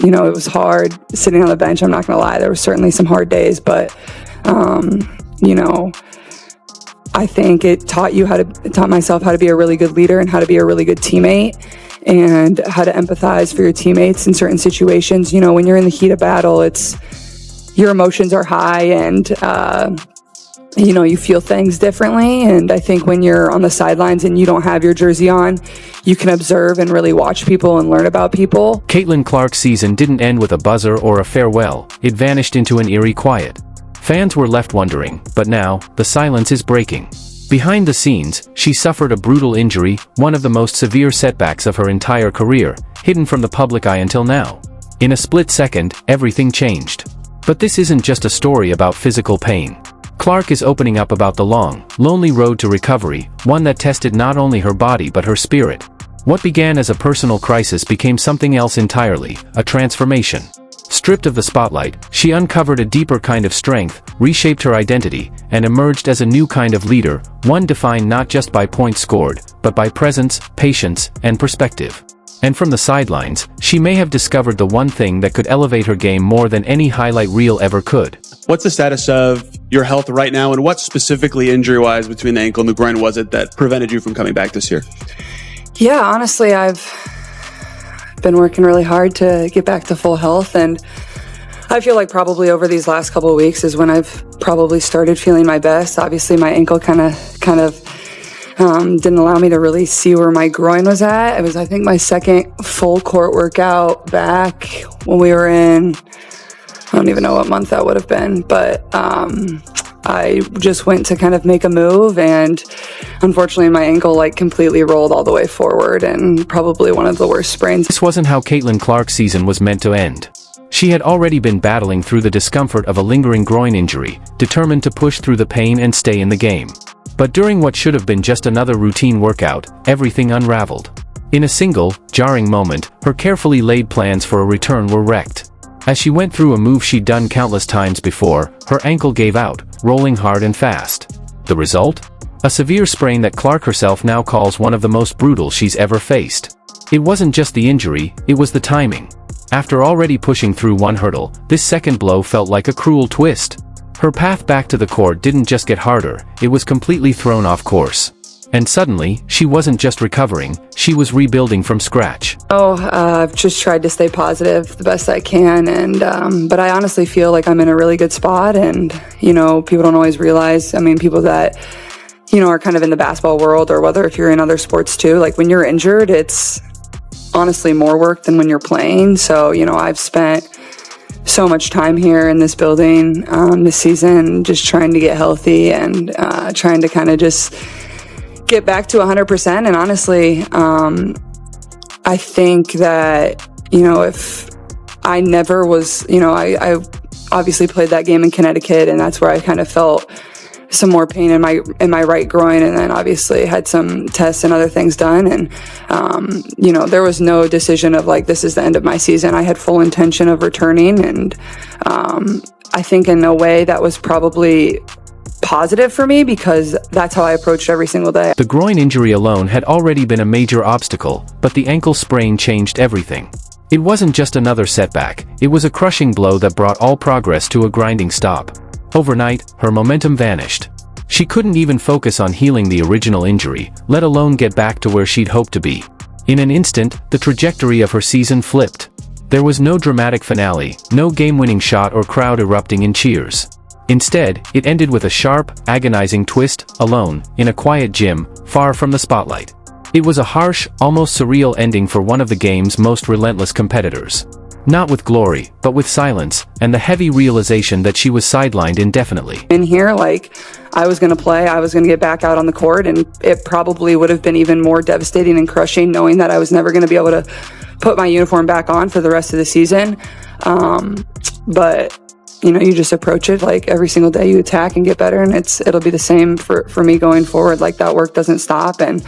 it was hard sitting on the bench. I'm not going to lie. There were certainly some hard days, but, I think it taught myself how to be a really good leader and how to be a really good teammate and how to empathize for your teammates in certain situations. When you're in the heat of battle, your emotions are high and, you feel things differently. And I think when you're on the sidelines and you don't have your jersey on, you can observe and really watch people and learn about people. Caitlin Clark's season didn't end with a buzzer or a farewell. It vanished into an eerie quiet. Fans were left wondering, but now, the silence is breaking. Behind the scenes, she suffered a brutal injury, one of the most severe setbacks of her entire career, hidden from the public eye until now. In a split second, everything changed. But this isn't just a story about physical pain. Clark is opening up about the long, lonely road to recovery, one that tested not only her body but her spirit. What began as a personal crisis became something else entirely, a transformation. Stripped of the spotlight, she uncovered a deeper kind of strength, reshaped her identity, and emerged as a new kind of leader, one defined not just by points scored, but by presence, patience, and perspective. And from the sidelines, she may have discovered the one thing that could elevate her game more than any highlight reel ever could. What's the status of your health right now, and what specifically injury-wise between the ankle and the groin was it that prevented you from coming back this year? Yeah, honestly, I've been working really hard to get back to full health, and I feel like probably over these last couple of weeks is when I've probably started feeling my best. Obviously, my ankle kind of didn't allow me to really see where my groin was at. It was, I think, my second full court workout back when we were in, I don't even know what month that would have been, but I just went to kind of make a move, and unfortunately my ankle completely rolled all the way forward, and probably one of the worst sprains. This wasn't how Caitlin Clark's season was meant to end. She had already been battling through the discomfort of a lingering groin injury, determined to push through the pain and stay in the game. But during what should have been just another routine workout, everything unraveled. In a single, jarring moment, her carefully laid plans for a return were wrecked. As she went through a move she'd done countless times before, her ankle gave out, rolling hard and fast. The result? A severe sprain that Clark herself now calls one of the most brutal she's ever faced. It wasn't just the injury, it was the timing. After already pushing through one hurdle, this second blow felt like a cruel twist. Her path back to the court didn't just get harder, it was completely thrown off course. And suddenly, she wasn't just recovering, she was rebuilding from scratch. I've just tried to stay positive the best I can, and but I honestly feel like I'm in a really good spot, and people don't always realize, people that are kind of in the basketball world, or whether if you're in other sports too, when you're injured, it's honestly more work than when you're playing. So I've spent so much time here in this building this season just trying to get healthy and trying to kind of just get back to 100%. And honestly, I think that, if I never was, I obviously played that game in Connecticut, and that's where I kind of felt some more pain in my right groin, and then obviously had some tests and other things done. And, there was no decision of this is the end of my season. I had full intention of returning. And, I think in a way that was probably positive for me, because that's how I approached every single day. The groin injury alone had already been a major obstacle, but the ankle sprain changed everything. It wasn't just another setback, it was a crushing blow that brought all progress to a grinding stop. Overnight, her momentum vanished. She couldn't even focus on healing the original injury, let alone get back to where she'd hoped to be. In an instant, the trajectory of her season flipped. There was no dramatic finale, no game-winning shot or crowd erupting in cheers. Instead, it ended with a sharp, agonizing twist, alone, in a quiet gym, far from the spotlight. It was a harsh, almost surreal ending for one of the game's most relentless competitors. Not with glory, but with silence, and the heavy realization that she was sidelined indefinitely. In here, I was going to play, I was going to get back out on the court, and it probably would have been even more devastating and crushing knowing that I was never going to be able to put my uniform back on for the rest of the season. But you just approach it every single day, you attack and get better, and it'll be the same for me going forward. That work doesn't stop. And,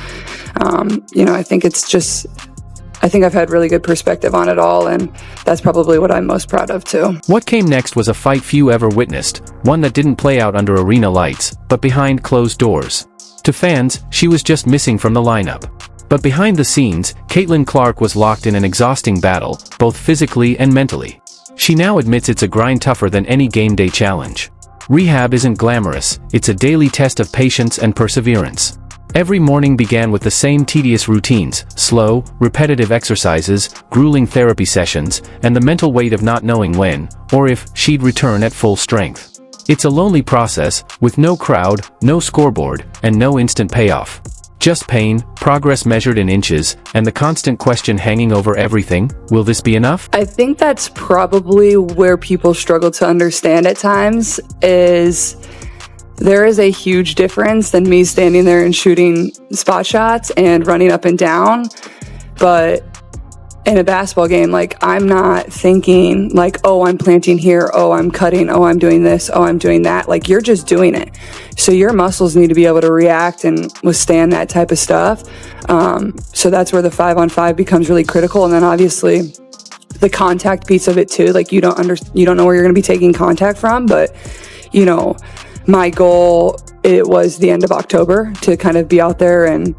I think I've had really good perspective on it all, and that's probably what I'm most proud of too. What came next was a fight few ever witnessed, one that didn't play out under arena lights, but behind closed doors. To fans, she was just missing from the lineup. But behind the scenes, Caitlin Clark was locked in an exhausting battle, both physically and mentally. She now admits it's a grind tougher than any game day challenge. Rehab isn't glamorous, it's a daily test of patience and perseverance. Every morning began with the same tedious routines, slow, repetitive exercises, grueling therapy sessions, and the mental weight of not knowing when, or if, she'd return at full strength. It's a lonely process, with no crowd, no scoreboard, and no instant payoff. Just pain, progress measured in inches, and the constant question hanging over everything, will this be enough? I think that's probably where people struggle to understand at times, is there is a huge difference than me standing there and shooting spot shots and running up and down. But in a basketball game, like, I'm not thinking like, oh, I'm planting here, oh, I'm cutting, oh, I'm doing this, oh, I'm doing that. Like, you're just doing it. So your muscles need to be able to react and withstand that type of stuff. So that's where the 5-on-5 becomes really critical. And then obviously the contact piece of it too. Like, you don't know where you're going to be taking contact from, but you know, my goal, it was the end of October to kind of be out there and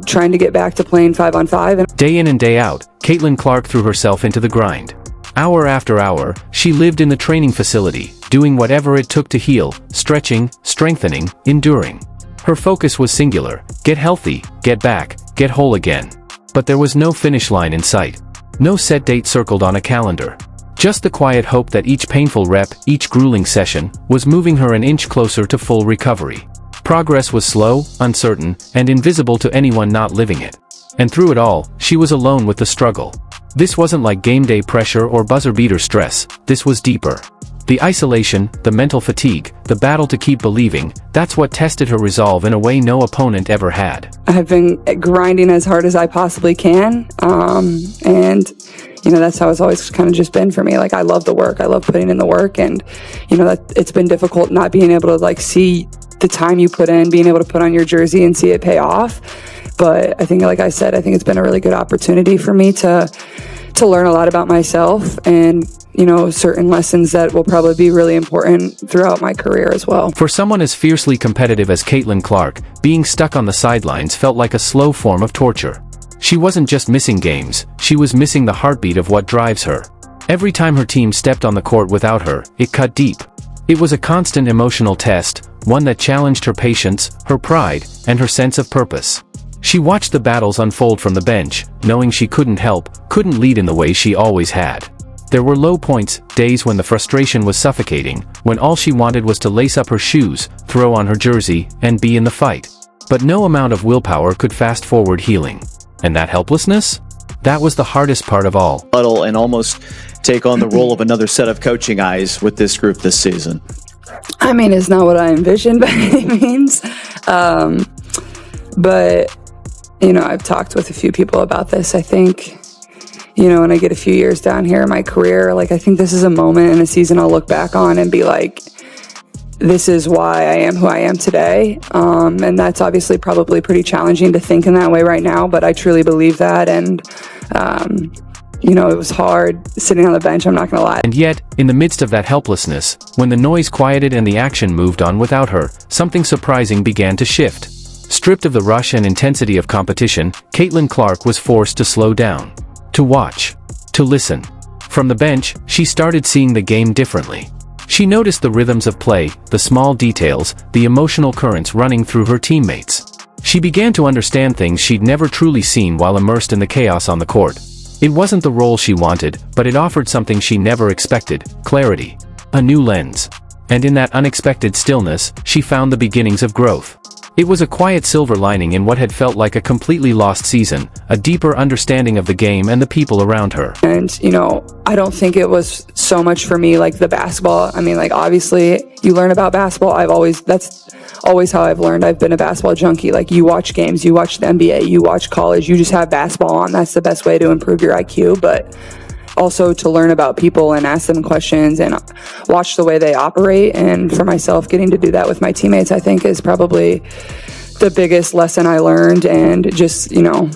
trying to get back to playing 5-on-5. Day in and day out, Caitlin Clark threw herself into the grind. Hour after hour, she lived in the training facility, doing whatever it took to heal, stretching, strengthening, enduring. Her focus was singular: get healthy, get back, get whole again. But there was no finish line in sight. No set date circled on a calendar. Just the quiet hope that each painful rep, each grueling session, was moving her an inch closer to full recovery. Progress was slow, uncertain, and invisible to anyone not living it. And through it all, she was alone with the struggle. This wasn't like game day pressure or buzzer-beater stress, this was deeper. The isolation, the mental fatigue, the battle to keep believing, that's what tested her resolve in a way no opponent ever had. I've been grinding as hard as I possibly can, and you know, that's how it's always kind of just been for me. Like, I love the work, I love putting in the work, and you know, that it's been difficult not being able to like see the time you put in, being able to put on your jersey and see it pay off. But I think, like I said, I think it's been a really good opportunity for me to learn a lot about myself, and you know, certain lessons that will probably be really important throughout my career as well. For someone as fiercely competitive as Caitlin Clark, being stuck on the sidelines felt like a slow form of torture. She wasn't just missing games, she was missing the heartbeat of what drives her. Every time her team stepped on the court without her, it cut deep. It was a constant emotional test, one that challenged her patience, her pride, and her sense of purpose. She watched the battles unfold from the bench, knowing she couldn't help, couldn't lead in the way she always had. There were low points, days when the frustration was suffocating, when all she wanted was to lace up her shoes, throw on her jersey, and be in the fight. But no amount of willpower could fast-forward healing. And that helplessness? That was the hardest part of all. Huddle and almost take on the role of another set of coaching eyes with this group this season. I mean, it's not what I envisioned by any means. But, you know, I've talked with a few people about this. I think, you know, when I get a few years down here in my career, like, I think this is a moment in a season I'll look back on and be like, this is why I am who I am today. And that's obviously probably pretty challenging to think in that way right now, but I truly believe that. And, you know, it was hard sitting on the bench, I'm not gonna lie. And yet, in the midst of that helplessness, when the noise quieted and the action moved on without her, something surprising began to shift. Stripped of the rush and intensity of competition, Caitlin Clark was forced to slow down. To watch. To listen. From the bench, she started seeing the game differently. She noticed the rhythms of play, the small details, the emotional currents running through her teammates. She began to understand things she'd never truly seen while immersed in the chaos on the court. It wasn't the role she wanted, but it offered something she never expected: clarity. A new lens. And in that unexpected stillness, she found the beginnings of growth. It was a quiet silver lining in what had felt like a completely lost season, a deeper understanding of the game and the people around her. And, you know, I don't think it was so much for me like the basketball. I mean, like, obviously you learn about basketball. That's always how I've learned. I've been a basketball junkie. Like, you watch games, you watch the NBA, you watch college, you just have basketball on. That's the best way to improve your IQ. But also to learn about people and ask them questions and watch the way they operate. And for myself, getting to do that with my teammates, I think, is probably the biggest lesson I learned. And just, you know,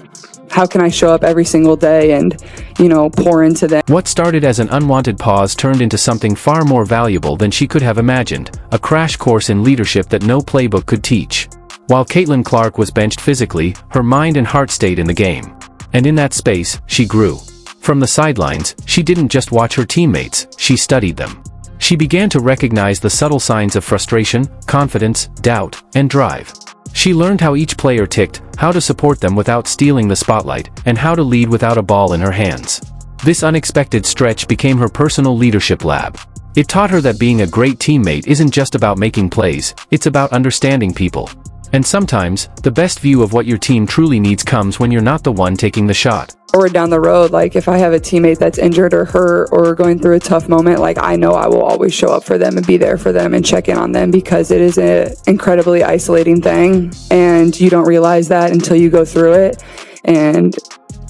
how can I show up every single day and, you know, pour into them? What started as an unwanted pause turned into something far more valuable than she could have imagined, a crash course in leadership that no playbook could teach. While Caitlin Clark was benched physically, her mind and heart stayed in the game. And in that space, she grew. From the sidelines, she didn't just watch her teammates, she studied them. She began to recognize the subtle signs of frustration, confidence, doubt, and drive. She learned how each player ticked, how to support them without stealing the spotlight, and how to lead without a ball in her hands. This unexpected stretch became her personal leadership lab. It taught her that being a great teammate isn't just about making plays, it's about understanding people. And sometimes, the best view of what your team truly needs comes when you're not the one taking the shot. Or down the road, like if I have a teammate that's injured or hurt or going through a tough moment, like I know I will always show up for them and be there for them and check in on them, because it is an incredibly isolating thing, and you don't realize that until you go through it. And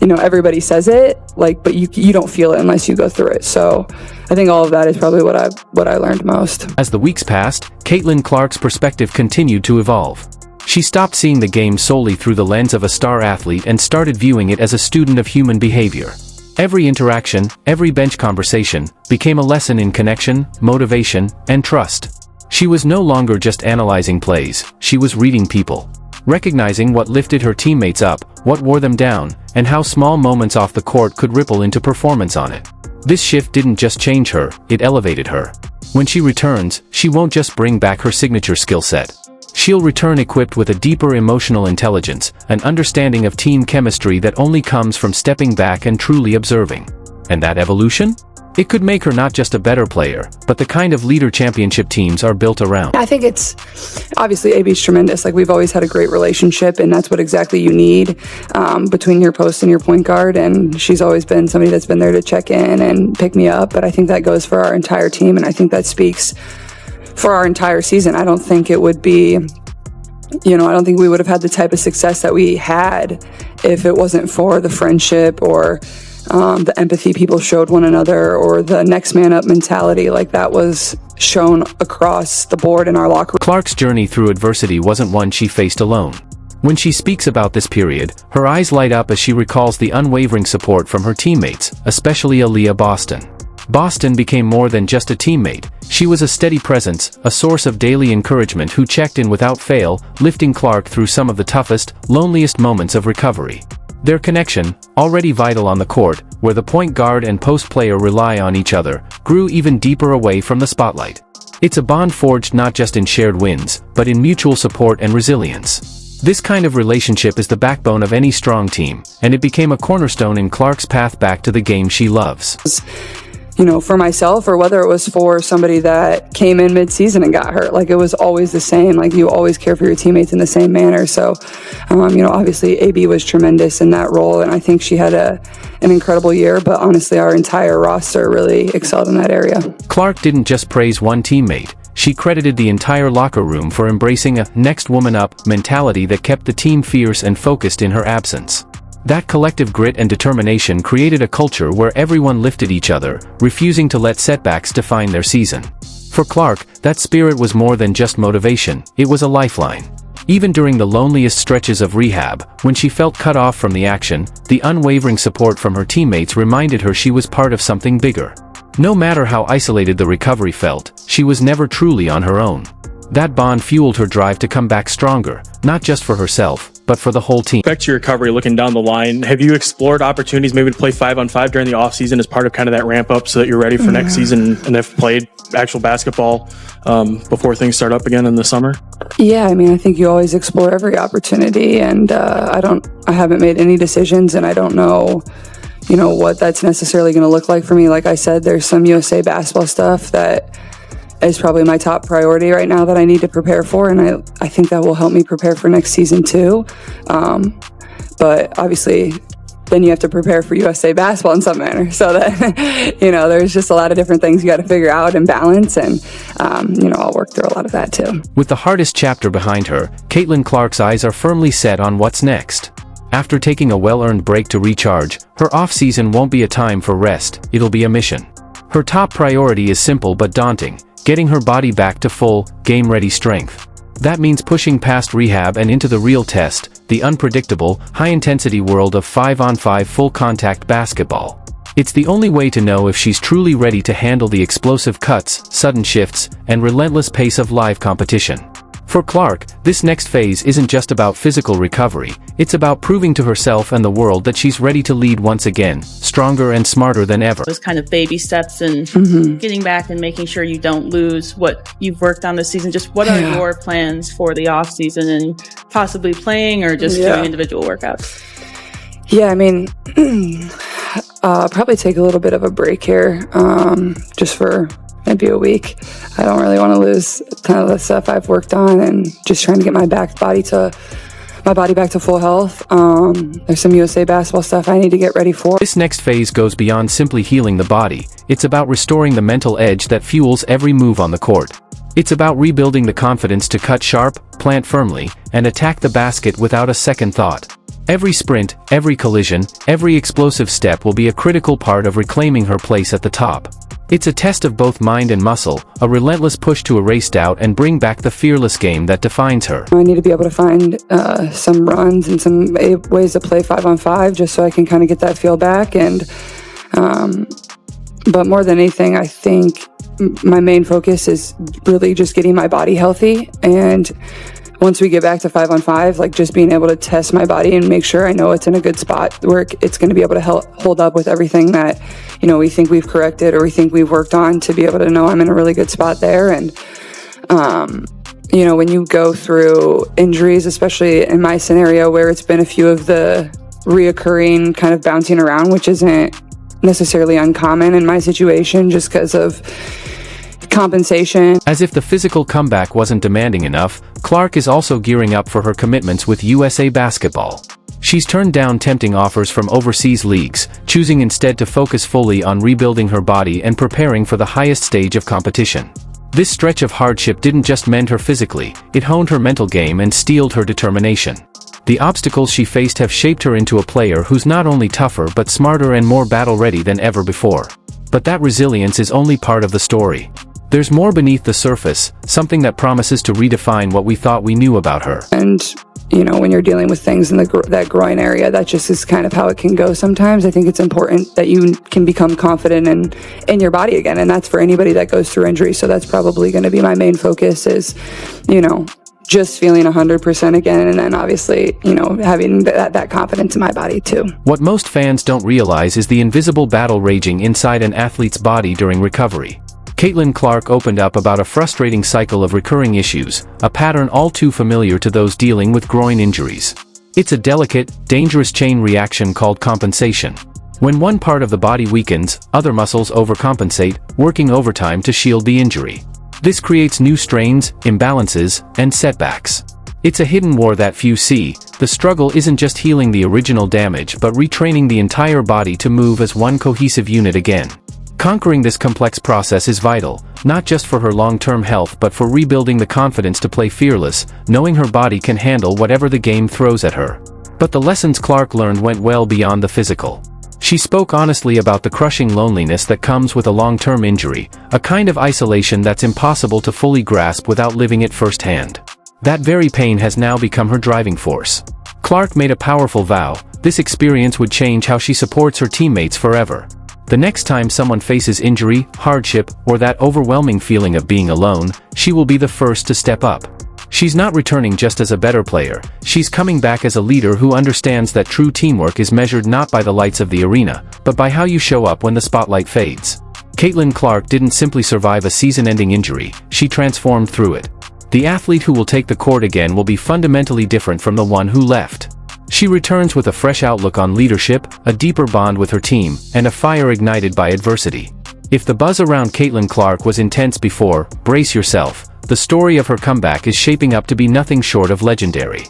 you know, everybody says it, like, but you don't feel it unless you go through it. So I think all of that is probably what I learned most. As the weeks passed, Caitlin Clark's perspective continued to evolve. She stopped seeing the game solely through the lens of a star athlete and started viewing it as a student of human behavior. Every interaction, every bench conversation, became a lesson in connection, motivation, and trust. She was no longer just analyzing plays, she was reading people. Recognizing what lifted her teammates up, what wore them down, and how small moments off the court could ripple into performance on it. This shift didn't just change her, it elevated her. When she returns, she won't just bring back her signature skill set. She'll return equipped with a deeper emotional intelligence, an understanding of team chemistry that only comes from stepping back and truly observing. And that evolution? It could make her not just a better player, but the kind of leader championship teams are built around. I think it's, obviously AB's tremendous. Like, we've always had a great relationship, and that's what exactly you need between your post and your point guard. And she's always been somebody that's been there to check in and pick me up. But I think that goes for our entire team, and I think that speaks for our entire season. I don't think it would be, I don't think we would have had the type of success that we had if it wasn't for the friendship or the empathy people showed one another, or the next man up mentality. Like, that was shown across the board in our locker room. Clark's journey through adversity wasn't one she faced alone. When she speaks about this period, her eyes light up as she recalls the unwavering support from her teammates, especially Aaliyah Boston. Boston became more than just a teammate. She was a steady presence, a source of daily encouragement who checked in without fail, lifting Clark through some of the toughest, loneliest moments of recovery. Their connection, already vital on the court, where the point guard and post player rely on each other, grew even deeper away from the spotlight. It's a bond forged not just in shared wins, but in mutual support and resilience. This kind of relationship is the backbone of any strong team, and it became a cornerstone in Clark's path back to the game she loves. For myself, or whether it was for somebody that came in mid-season and got hurt. Like, it was always the same. Like, you always care for your teammates in the same manner. So, obviously AB was tremendous in that role, and I think she had an incredible year, but honestly, our entire roster really excelled in that area. Clark didn't just praise one teammate. She credited the entire locker room for embracing a next woman up mentality that kept the team fierce and focused in her absence. That collective grit and determination created a culture where everyone lifted each other, refusing to let setbacks define their season. For Clark, that spirit was more than just motivation, it was a lifeline. Even during the loneliest stretches of rehab, when she felt cut off from the action, the unwavering support from her teammates reminded her she was part of something bigger. No matter how isolated the recovery felt, she was never truly on her own. That bond fueled her drive to come back stronger, not just for herself, but for the whole team. Back to your recovery, looking down the line, have you explored opportunities maybe to play 5-on-5 during the offseason as part of kind of that ramp up so that you're ready for next season, and have played actual basketball before things start up again in the summer? Yeah, I think you always explore every opportunity, and I haven't made any decisions, and I don't know what that's necessarily going to look like for me. Like I said, there's some USA basketball stuff that is probably my top priority right now that I need to prepare for, and I think that will help me prepare for next season too. But obviously, then you have to prepare for USA basketball in some manner. So that, there's just a lot of different things you got to figure out and balance, and, I'll work through a lot of that too. With the hardest chapter behind her, Caitlin Clark's eyes are firmly set on what's next. After taking a well-earned break to recharge, her off-season won't be a time for rest, it'll be a mission. Her top priority is simple but daunting: getting her body back to full, game-ready strength. That means pushing past rehab and into the real test, the unpredictable, high-intensity world of 5-on-5 full-contact basketball. It's the only way to know if she's truly ready to handle the explosive cuts, sudden shifts, and relentless pace of live competition. For Clark, this next phase isn't just about physical recovery, it's about proving to herself and the world that she's ready to lead once again, stronger and smarter than ever. Those kind of baby steps and getting back and making sure you don't lose what you've worked on this season. Just what are your plans for the off season and possibly playing or just doing individual workouts? Yeah, I mean, probably take a little bit of a break here, just for maybe a week. I don't really want to lose a ton of the stuff I've worked on, and just trying to get my body back to full health. There's some USA basketball stuff I need to get ready for. This next phase goes beyond simply healing the body. It's about restoring the mental edge that fuels every move on the court. It's about rebuilding the confidence to cut sharp, plant firmly, and attack the basket without a second thought. Every sprint, every collision, every explosive step will be a critical part of reclaiming her place at the top. It's a test of both mind and muscle, a relentless push to erase doubt and bring back the fearless game that defines her. I need to be able to find some runs and some ways to play 5-on-5 just so I can kind of get that feel back. And but more than anything, I think my main focus is really just getting my body healthy. And once we get back to 5-on-5, like just being able to test my body and make sure I know it's in a good spot where it's going to be able to hold up with everything that, you know, we think we've corrected or we think we've worked on, to be able to know I'm in a really good spot there. And, you know, when you go through injuries, especially in my scenario where it's been a few of the reoccurring kind of bouncing around, which isn't necessarily uncommon in my situation just because of compensation. As if the physical comeback wasn't demanding enough, Clark is also gearing up for her commitments with USA Basketball. She's turned down tempting offers from overseas leagues, choosing instead to focus fully on rebuilding her body and preparing for the highest stage of competition. This stretch of hardship didn't just mend her physically, it honed her mental game and steeled her determination. The obstacles she faced have shaped her into a player who's not only tougher but smarter and more battle-ready than ever before. But that resilience is only part of the story. There's more beneath the surface, something that promises to redefine what we thought we knew about her. And, you know, when you're dealing with things in that groin area, that just is kind of how it can go sometimes. I think it's important that you can become confident in your body again, and that's for anybody that goes through injury. So that's probably going to be my main focus is, you know, just feeling 100% again, and then obviously, you know, having that confidence in my body too. What most fans don't realize is the invisible battle raging inside an athlete's body during recovery. Caitlin Clark opened up about a frustrating cycle of recurring issues, a pattern all too familiar to those dealing with groin injuries. It's a delicate, dangerous chain reaction called compensation. When one part of the body weakens, other muscles overcompensate, working overtime to shield the injury. This creates new strains, imbalances, and setbacks. It's a hidden war that few see. The struggle isn't just healing the original damage but retraining the entire body to move as one cohesive unit again. Conquering this complex process is vital, not just for her long-term health but for rebuilding the confidence to play fearless, knowing her body can handle whatever the game throws at her. But the lessons Clark learned went well beyond the physical. She spoke honestly about the crushing loneliness that comes with a long-term injury, a kind of isolation that's impossible to fully grasp without living it firsthand. That very pain has now become her driving force. Clark made a powerful vow: this experience would change how she supports her teammates forever. The next time someone faces injury, hardship, or that overwhelming feeling of being alone, she will be the first to step up. She's not returning just as a better player, she's coming back as a leader who understands that true teamwork is measured not by the lights of the arena, but by how you show up when the spotlight fades. Caitlin Clark didn't simply survive a season-ending injury, she transformed through it. The athlete who will take the court again will be fundamentally different from the one who left. She returns with a fresh outlook on leadership, a deeper bond with her team, and a fire ignited by adversity. If the buzz around Caitlin Clark was intense before, brace yourself. The story of her comeback is shaping up to be nothing short of legendary.